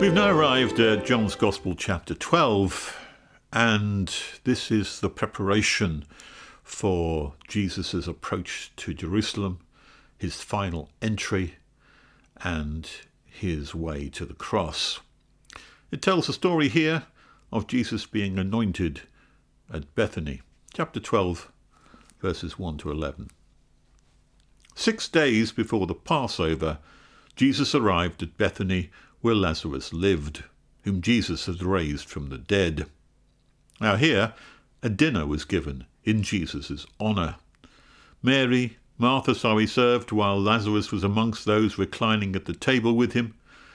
We've now arrived at John's Gospel chapter 12, and this is the preparation for Jesus' approach to Jerusalem, his final entry, and his way to the cross. It tells a story here of Jesus being anointed at Bethany, chapter 12, verses 1 to 11. 6 days before the Passover, Jesus arrived at Bethany, where Lazarus lived, whom Jesus had raised from the dead. Now here, a dinner was given in Jesus' honour. Mary, Martha served, while Lazarus was amongst those reclining at the table with him.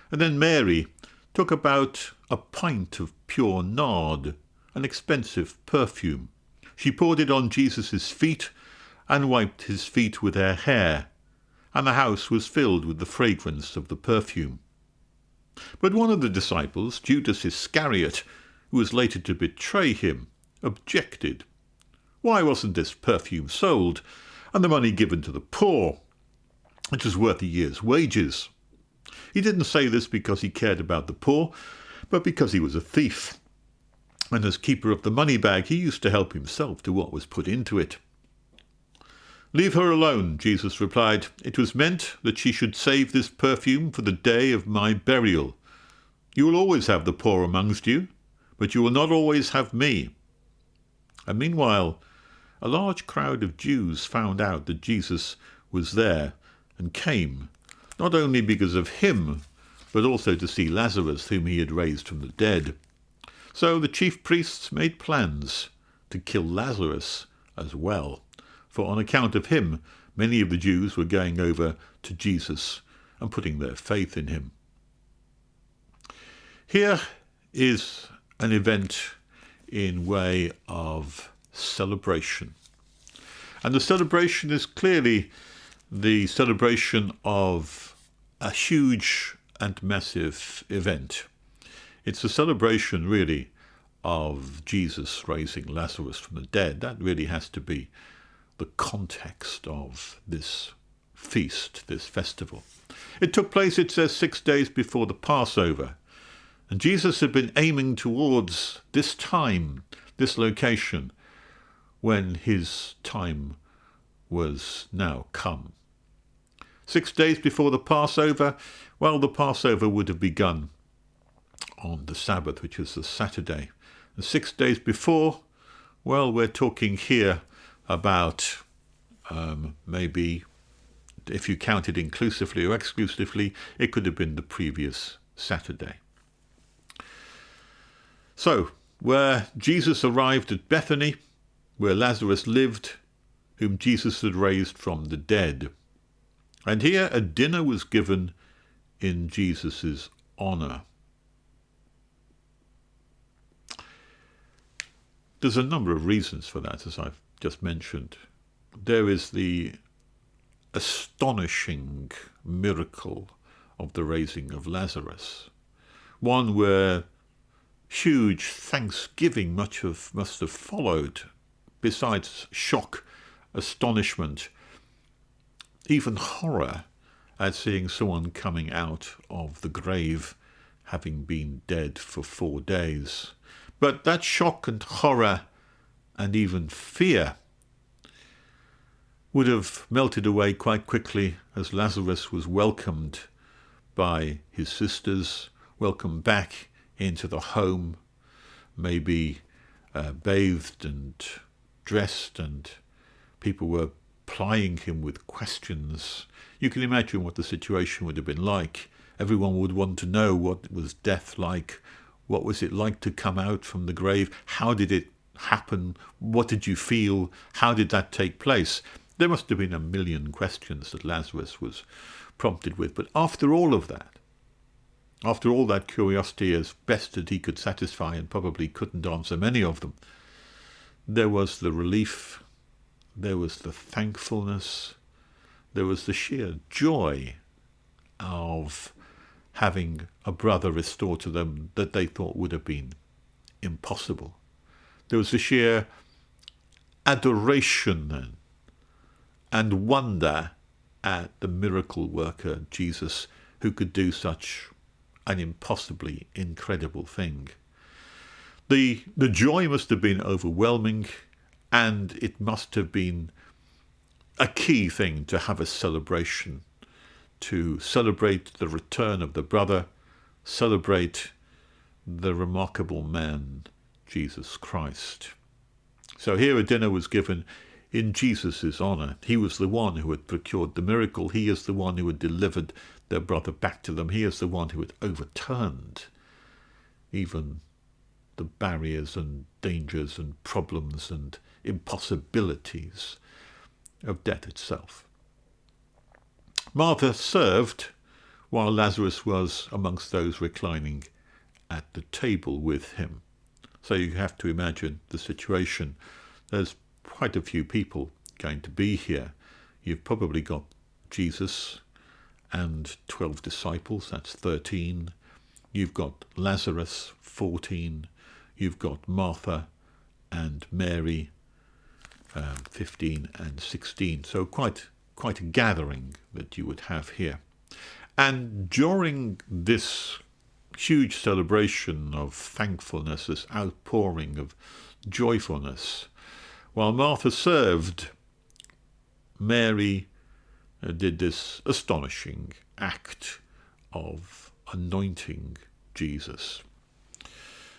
And then Mary took about a pint of pure nard, an expensive perfume. She poured it on Jesus' feet and wiped his feet with her hair, and the house was filled with the fragrance of the perfume. But one of the disciples, Judas Iscariot, who was later to betray him, objected. Why wasn't this perfume sold and the money given to the poor? It was worth a year's wages. He didn't say this because he cared about the poor, but because he was a thief. And as keeper of the money bag, he used to help himself to what was put into it. "Leave her alone," Jesus replied. "It was meant that she should save this perfume for the day of my burial. You will always have the poor amongst you, but you will not always have me." And meanwhile, a large crowd of Jews found out that Jesus was there and came, not only because of him, but also to see Lazarus, whom he had raised from the dead. So the chief priests made plans to kill Lazarus as well, for on account of him, many of the Jews were going over to Jesus and putting their faith in him. Here is an event in way of celebration. And the celebration is clearly the celebration of a huge and massive event. It's a celebration, really, of Jesus raising Lazarus from the dead. That really has to be the context of this feast, this festival. It took place, it says, 6 days before the Passover. And Jesus had been aiming towards this time, this location, when his time was now come. 6 days before the Passover, well, the Passover would have begun on the Sabbath, which was the Saturday. And 6 days before, well, we're talking here about maybe, if you count it inclusively or exclusively, it could have been the previous Saturday. So, where Jesus arrived at Bethany, where Lazarus lived, whom Jesus had raised from the dead. And here a dinner was given in Jesus' honour. There's a number of reasons for that, as I've just mentioned. There is the astonishing miracle of the raising of Lazarus, one where huge thanksgiving must have followed, besides shock, astonishment, even horror at seeing someone coming out of the grave having been dead for 4 days. But that shock and horror and even fear would have melted away quite quickly as Lazarus was welcomed by his sisters, welcomed back into the home, maybe bathed and dressed, and people were plying him with questions. You can imagine what the situation would have been like. Everyone would want to know, what was death like? What was it like to come out from the grave? How did it happen? What did you feel? How did that take place? There must have been a million questions that Lazarus was prompted with. But after all of that, after all that curiosity, as best that he could satisfy, and probably couldn't answer many of them, there was the relief, there was the thankfulness, there was the sheer joy of having a brother restored to them that they thought would have been impossible. There was the sheer adoration and wonder at the miracle worker, Jesus, who could do such an impossibly incredible thing. The joy must have been overwhelming, and it must have been a key thing to have a celebration, to celebrate the return of the brother, celebrate the remarkable man, Jesus Christ. So here a dinner was given in Jesus' honour. He was the one who had procured the miracle. He is the one who had delivered their brother back to them. He is the one who had overturned even the barriers and dangers and problems and impossibilities of death itself. Martha served while Lazarus was amongst those reclining at the table with him. So you have to imagine the situation. There's quite a few people going to be here. You've probably got Jesus and 12 disciples, that's 13. You've got Lazarus, 14. You've got Martha and Mary, 15 and 16. So quite a gathering that you would have here. And during this huge celebration of thankfulness, this outpouring of joyfulness, while Martha served, Mary did this astonishing act of anointing Jesus.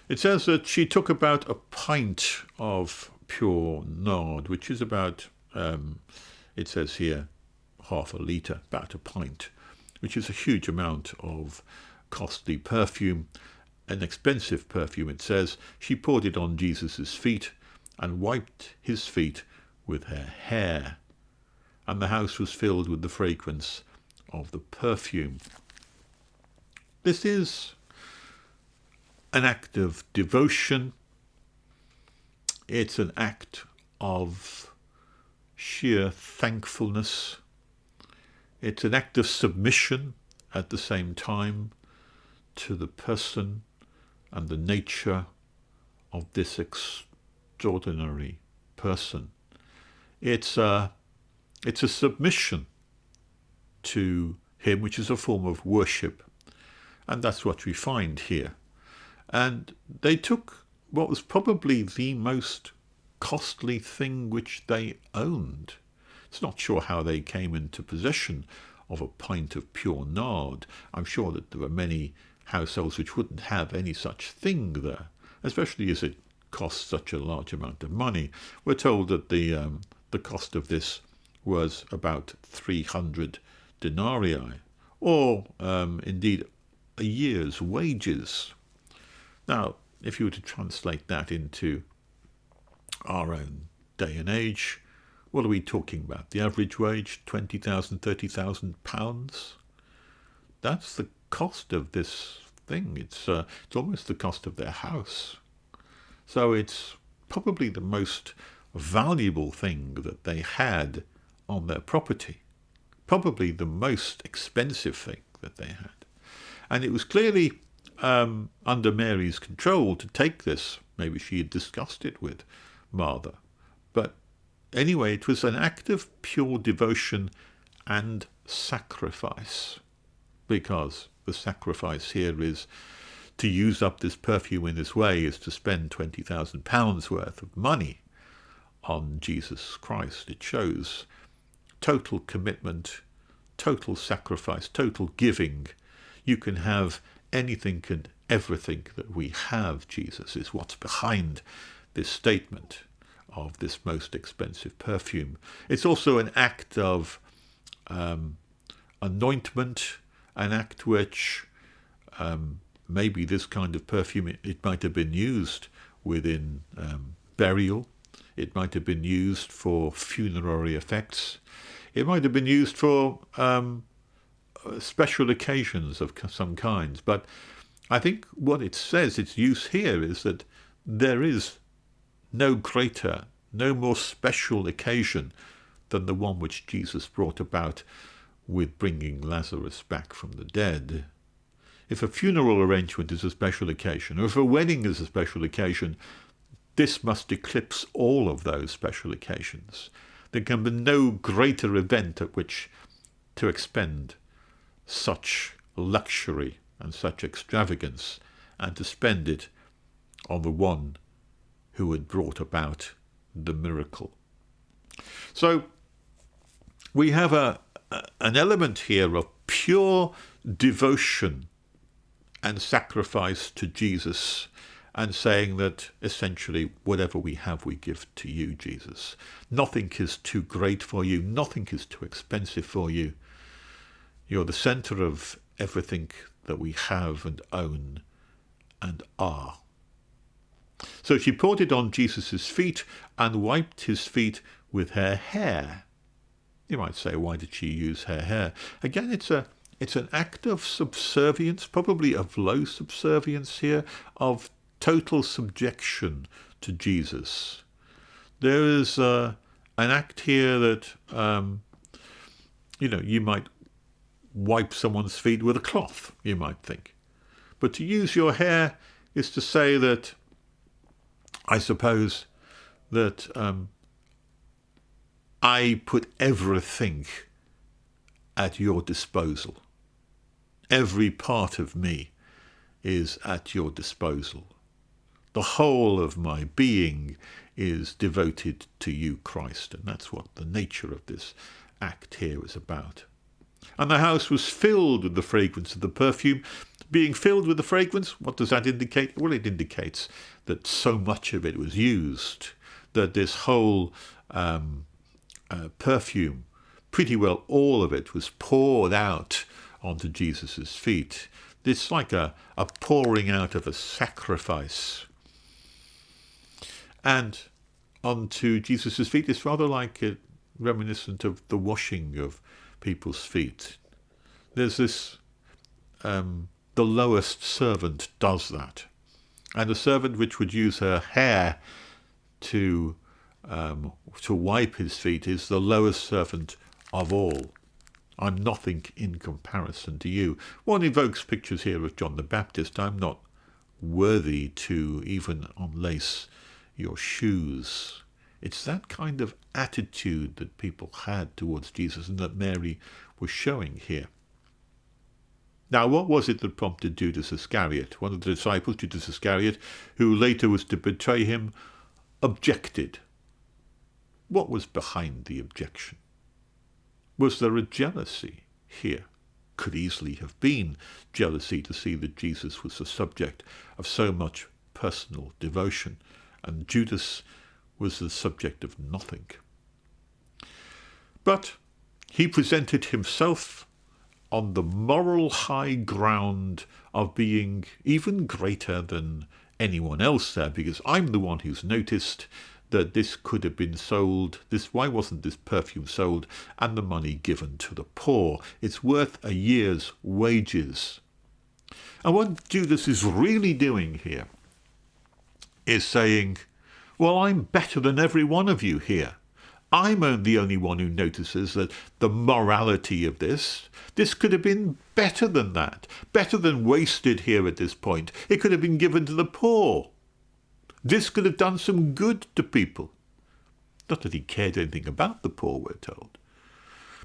It says that she took about a pint of pure nard, which is about, it says here, half a litre, about a pint, which is a huge amount of costly perfume, an expensive perfume, it says. She poured it on Jesus' feet and wiped his feet with her hair, and the house was filled with the fragrance of the perfume. This is an act of devotion. It's an act of sheer thankfulness. It's an act of submission at the same time to the person and the nature of this extraordinary person. It's a submission to him, which is a form of worship, and that's what we find here. And they took what was probably the most costly thing which they owned. It's not sure how they came into possession of a pint of pure nard. I'm sure that there were many households which wouldn't have any such thing there, especially as it costs such a large amount of money. We're told that the cost of this was about 300 denarii, or indeed a year's wages. Now, if you were to translate that into our own day and age, what are we talking about? The average wage, £20,000, £30,000? That's the cost of this thing. It's almost the cost of their house. So it's probably the most valuable thing that they had on their property. Probably the most expensive thing that they had. And it was clearly under Mary's control to take this. Maybe she had discussed it with Martha. But anyway, it was an act of pure devotion and sacrifice, because the sacrifice here is to use up this perfume in this way is to spend £20,000 worth of money on Jesus Christ. It shows total commitment, total sacrifice, total giving. You can have anything and everything that we have, Jesus, is what's behind this statement of this most expensive perfume. It's also an act of anointment, an act which maybe this kind of perfume, it might have been used within burial. It might have been used for funerary effects. It might have been used for special occasions of some kinds. But I think what it says, its use here, is that there is no greater, no more special occasion than the one which Jesus brought about with bringing Lazarus back from the dead. If a funeral arrangement is a special occasion, or if a wedding is a special occasion, this must eclipse all of those special occasions. There can be no greater event at which to expend such luxury and such extravagance, and to spend it on the one who had brought about the miracle. So we have an element here of pure devotion and sacrifice to Jesus, and saying that essentially whatever we have we give to you, Jesus. Nothing is too great for you. Nothing is too expensive for you. You're the centre of everything that we have and own and are. So she poured it on Jesus' feet and wiped his feet with her hair. You might say, why did she use her hair? Again, it's an act of subservience, probably of low subservience here, of total subjection to Jesus. There is an act here that, you might wipe someone's feet with a cloth, you might think. But to use your hair is to say that, I suppose, that I put everything at your disposal. Every part of me is at your disposal. The whole of my being is devoted to you, Christ. And that's what the nature of this act here is about. And the house was filled with the fragrance of the perfume. Being filled with the fragrance, what does that indicate? Well, it indicates that so much of it was used, that this whole perfume, pretty well all of it, was poured out onto Jesus' feet. It's like a pouring out of a sacrifice. And onto Jesus' feet, it's rather like reminiscent of the washing of people's feet. There's this, the lowest servant does that. And the servant which would use her hair to wipe his feet is the lowest servant of all. I'm nothing in comparison to you. One evokes pictures here of John the Baptist. I'm not worthy to even unlace your shoes. It's that kind of attitude that people had towards Jesus and that Mary was showing here. Now, what was it that prompted Judas Iscariot? One of the disciples, Judas Iscariot, who later was to betray him, objected. What was behind the objection? Was there a jealousy here? Could easily have been jealousy to see that Jesus was the subject of so much personal devotion, and Judas was the subject of nothing. But he presented himself on the moral high ground of being even greater than anyone else there, because I'm the one who's noticed that this could have been sold. Why wasn't this perfume sold and the money given to the poor? It's worth a year's wages. And what Judas is really doing here is saying, well, I'm better than every one of you here. I'm the only one who notices that the morality of this could have been better than that, better than wasted here at this point. It could have been given to the poor. This could have done some good to people. Not that he cared anything about the poor, we're told,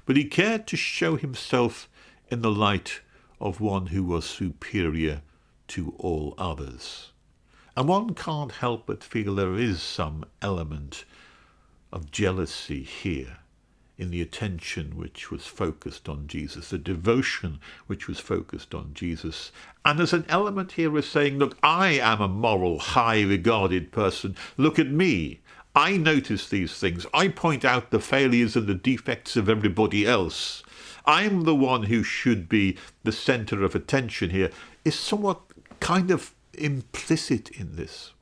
but he cared to show himself in the light of one who was superior to all others. And one can't help but feel there is some element of jealousy here in the attention which was focused on Jesus, the devotion which was focused on Jesus. And there's an element here of saying, look, I am a moral, high-regarded person. Look at me. I notice these things. I point out the failures and the defects of everybody else. I'm the one who should be the centre of attention here. Is somewhat kind of implicit in this.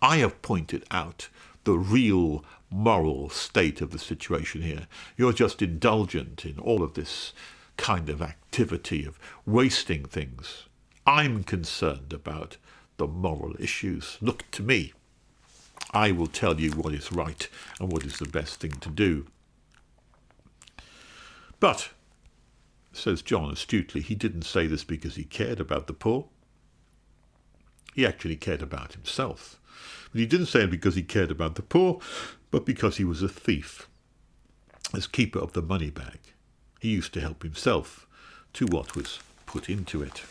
I have pointed out the real moral state of the situation here. You're just indulgent in all of this kind of activity of wasting things. I'm concerned about the moral issues. Look to me. I will tell you what is right and what is the best thing to do. But, says John astutely, he didn't say this because he cared about the poor. He actually cared about himself. But he didn't say it because he cared about the poor, but because he was a thief. As keeper of the money bag, he used to help himself to what was put into it.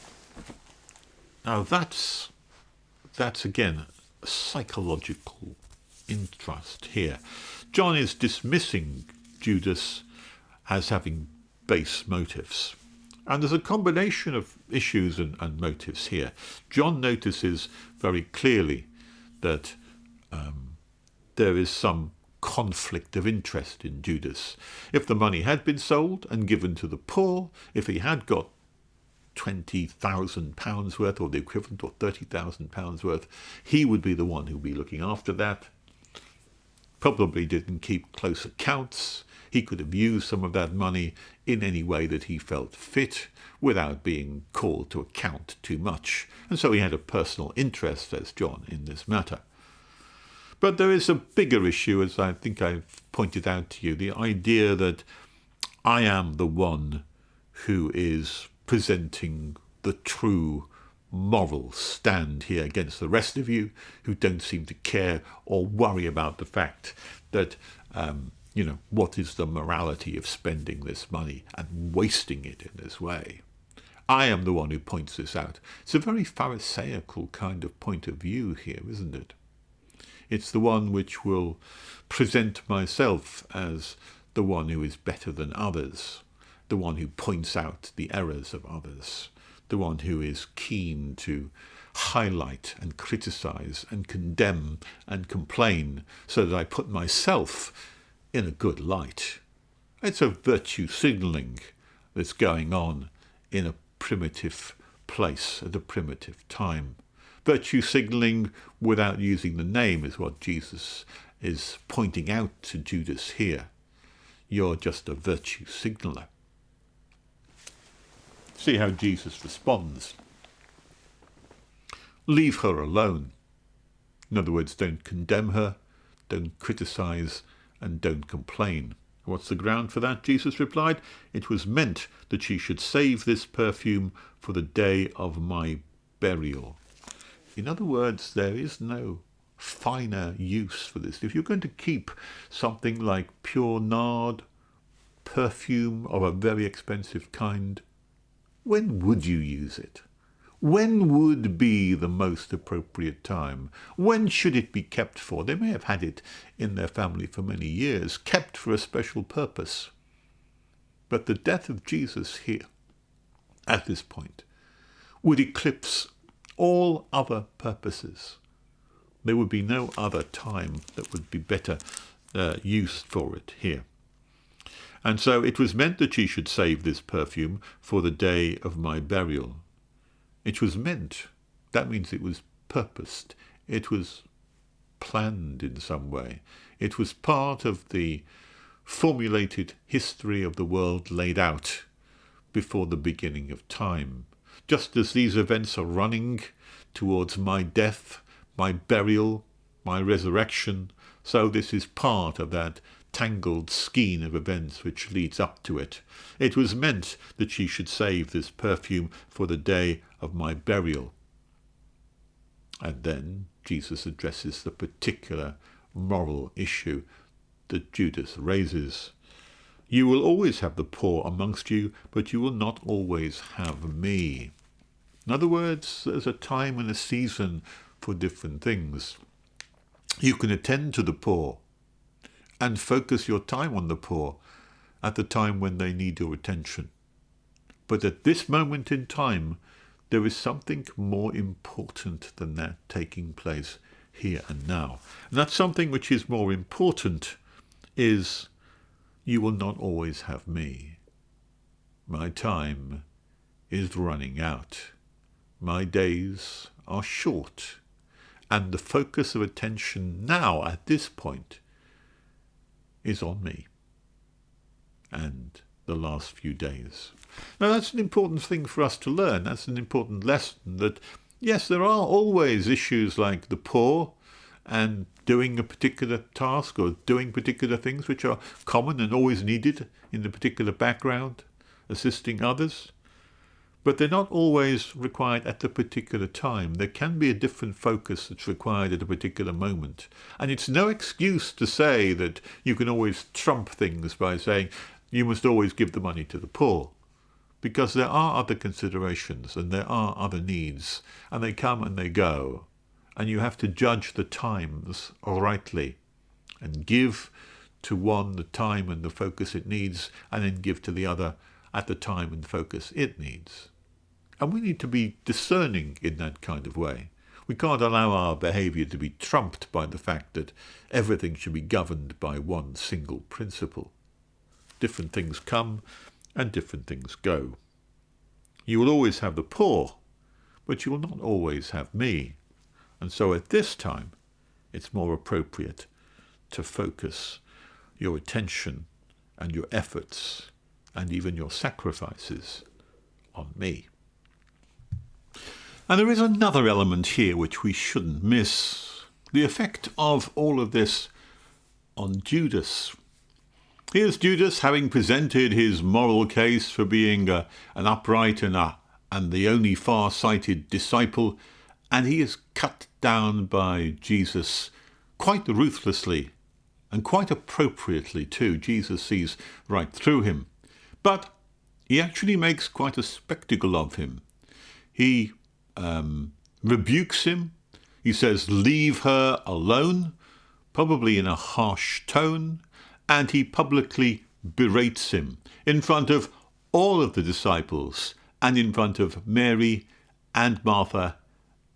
Now that's again a psychological interest here. John is dismissing Judas as having base motives. And there's a combination of issues and motives here. John notices very clearly that there is some conflict of interest in Judas. If the money had been sold and given to the poor, if he had got £20,000 worth or the equivalent, or £30,000 worth, he would be the one who would be looking after that. Probably didn't keep close accounts. He could have used some of that money in any way that he felt fit without being called to account too much. And so he had a personal interest, says John, in this matter. But there is a bigger issue, as I think I've pointed out to you, the idea that I am the one who is presenting the true moral stand here against the rest of you who don't seem to care or worry about the fact that what is the morality of spending this money and wasting it in this way? I am the one who points this out. It's a very pharisaical kind of point of view here, isn't it? It's the one which will present myself as the one who is better than others, the one who points out the errors of others, the one who is keen to highlight and criticize and condemn and complain so that I put myself in a good light. It's a virtue signalling that's going on in a primitive place at a primitive time. Virtue signalling without using the name is what Jesus is pointing out to Judas here. You're just a virtue signaller. See how Jesus responds. Leave her alone. In other words, don't condemn her, don't criticize, and don't complain. What's the ground for that? Jesus replied, it was meant that she should save this perfume for the day of my burial. In other words, there is no finer use for this. If you're going to keep something like pure nard, perfume of a very expensive kind, when would you use it? When would be the most appropriate time? When should it be kept for? They may have had it in their family for many years, kept for a special purpose. But the death of Jesus here, at this point, would eclipse all other purposes. There would be no other time that would be better used for it here. And so it was meant that she should save this perfume for the day of my burial. It was meant. That means it was purposed. It was planned in some way. It was part of the formulated history of the world laid out before the beginning of time. Just as these events are running towards my death, my burial, my resurrection, so this is part of that tangled skein of events which leads up to it. It was meant that she should save this perfume for the day of my burial. And then Jesus addresses the particular moral issue that Judas raises. You will always have the poor amongst you, but you will not always have me. In other words, there's a time and a season for different things. You can attend to the poor and focus your time on the poor at the time when they need your attention. But at this moment in time, there is something more important than that taking place here and now. And that something which is more important is you will not always have me. My time is running out. My days are short. And the focus of attention now at this point is on me and the last few days. Now that's an important thing for us to learn. That's an important lesson that, yes, there are always issues like the poor and doing a particular task or doing particular things which are common and always needed in the particular background, assisting others. But they're not always required at the particular time. There can be a different focus that's required at a particular moment. And it's no excuse to say that you can always trump things by saying you must always give the money to the poor. because there are other considerations and there are other needs, and they come and they go, and you have to judge the times rightly and give to one the time and the focus it needs, and then give to the other at the time and focus it needs. And we need to be discerning in that kind of way. We can't allow our behaviour to be trumped by the fact that everything should be governed by one single principle. Different things come and different things go. You will always have the poor, but you will not always have me. And so at this time, it's more appropriate to focus your attention and your efforts and even your sacrifices on me. And there is another element here which we shouldn't miss. The effect of all of this on Judas. Here's Judas having presented his moral case for being an upright and the only far-sighted disciple, and he is cut down by Jesus quite ruthlessly and quite appropriately too. Jesus sees right through him. But he actually makes quite a spectacle of him. He rebukes him. He says, "Leave her alone," probably in a harsh tone, and he publicly berates him in front of all of the disciples and in front of Mary and Martha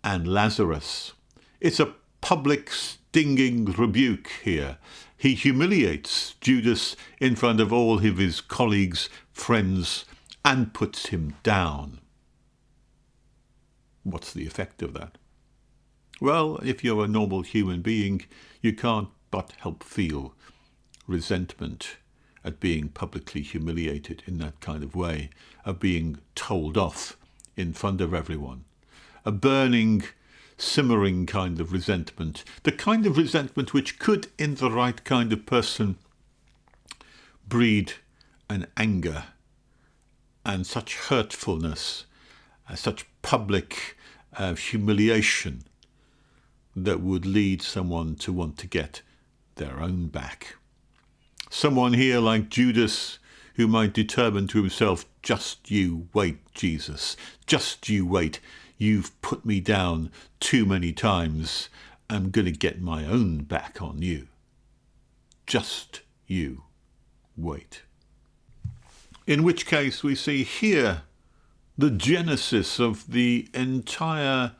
and Lazarus. It's a public stinging rebuke here. He humiliates Judas in front of all of his colleagues, friends, and puts him down. What's the effect of that? Well, if you're a normal human being, you can't but help feel resentment at being publicly humiliated in that kind of way, of being told off in front of everyone. A burning, simmering kind of resentment, the kind of resentment which could, in the right kind of person, breed an anger and such hurtfulness, such public humiliation that would lead someone to want to get their own back. Someone here like Judas who might determine to himself, "Just you wait, Jesus, just you wait. You've put me down too many times. I'm going to get my own back on you. Just you wait." In which case we see here the genesis of the entire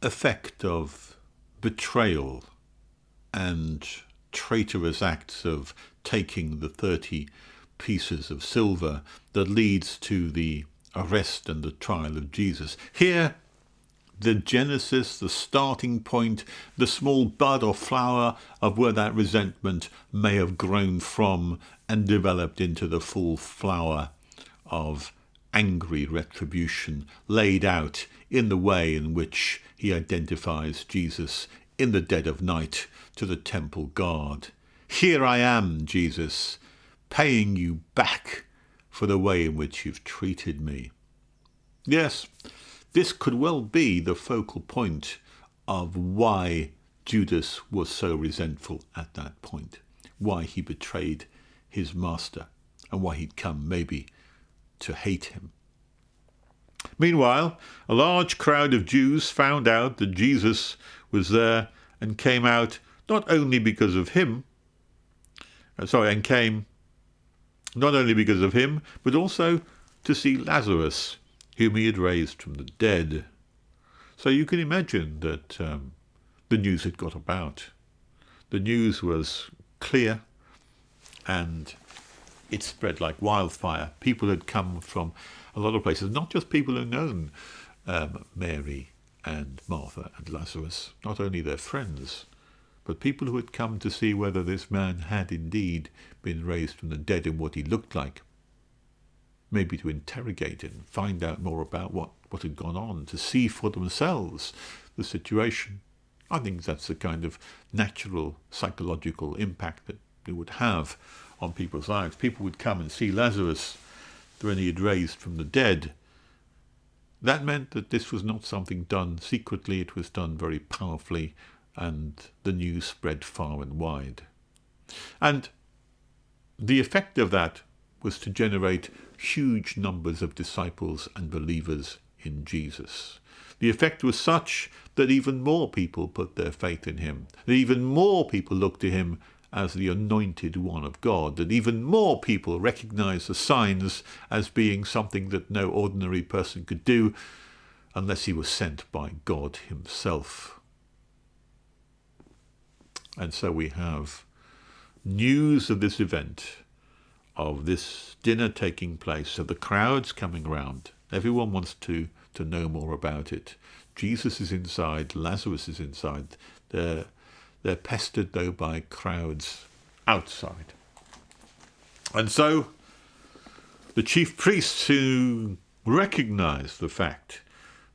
effect of betrayal and traitorous acts of taking the 30 pieces of silver that leads to the arrest and the trial of Jesus. Here, the genesis, the starting point, the small bud or flower of where that resentment may have grown from and developed into the full flower of angry retribution laid out in the way in which he identifies Jesus in the dead of night to the temple guard. "Here I am, Jesus, paying you back for the way in which you've treated me." Yes, this could well be the focal point of why Judas was so resentful at that point, why he betrayed his master, and why he'd come maybe to hate him. Meanwhile, a large crowd of Jews found out that Jesus was there and came out not only because of him, and came not only because of him, but also to see Lazarus, whom he had raised from the dead. So you can imagine that the news had got about. The news was clear, and it spread like wildfire. People had come from a lot of places, not just people who known Mary and Martha and Lazarus, not only their friends, but people who had come to see whether this man had indeed been raised from the dead and what he looked like, maybe to interrogate him, find out more about what had gone on, to see for themselves the situation. I think that's the kind of natural psychological impact that it would have on people's lives. People would come and see Lazarus when he had raised from the dead. That meant that this was not something done secretly, it was done very powerfully, and the news spread far and wide. And the effect of that was to generate huge numbers of disciples and believers in Jesus. The effect was such that even more people put their faith in him, that even more people looked to him as the anointed one of God, that even more people recognized the signs as being something that no ordinary person could do unless he was sent by God himself. And so we have news of this event, of this dinner taking place, so the crowds coming round. Everyone wants to know more about it. Jesus is inside, Lazarus is inside. They're pestered, though, by crowds outside. And so the chief priests, who recognize the fact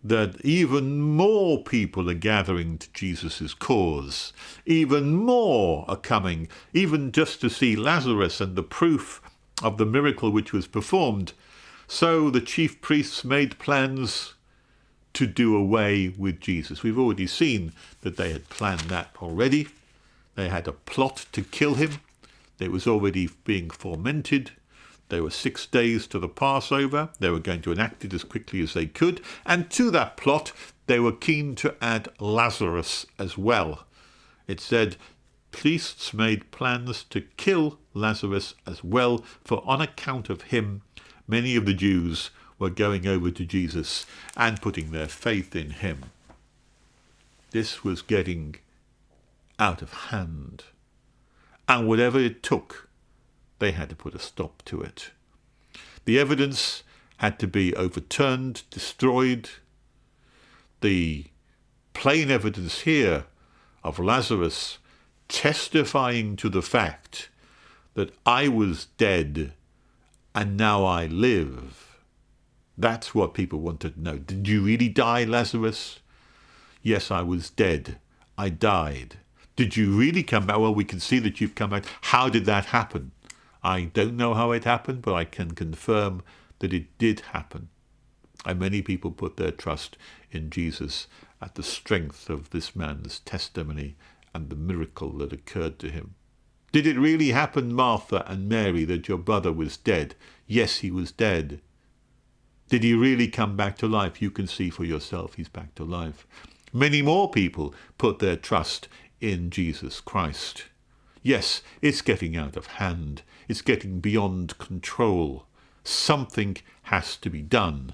that even more people are gathering to Jesus' cause, even more are coming, even just to see Lazarus and the proof of the miracle which was performed. So the chief priests made plans to do away with Jesus. We've already seen that they had planned that already. They had a plot to kill him. It was already being fomented. There were 6 days to the Passover. They were going to enact it as quickly as they could. And to that plot, they were keen to add Lazarus as well. It said, priests made plans to kill Lazarus as well, for on account of him, many of the Jews were going over to Jesus and putting their faith in him. This was getting out of hand. And whatever it took, they had to put a stop to it. The evidence had to be overturned, destroyed. The plain evidence here of Lazarus testifying to the fact that I was dead and now I live. That's what people wanted to know. Did you really die, Lazarus? Yes, I was dead. I died. Did you really come back? Well, we can see that you've come back. How did that happen? I don't know how it happened, but I can confirm that it did happen. And many people put their trust in Jesus at the strength of this man's testimony and the miracle that occurred to him. Did it really happen, Martha and Mary, that your brother was dead? Yes, he was dead. Did he really come back to life? You can see for yourself he's back to life. Many more people put their trust in Jesus Christ. Yes, it's getting out of hand. It's getting beyond control. Something has to be done.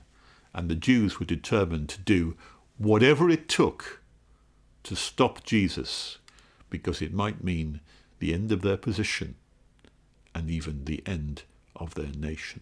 And the Jews were determined to do whatever it took to stop Jesus, because it might mean the end of their position and even the end of their nation.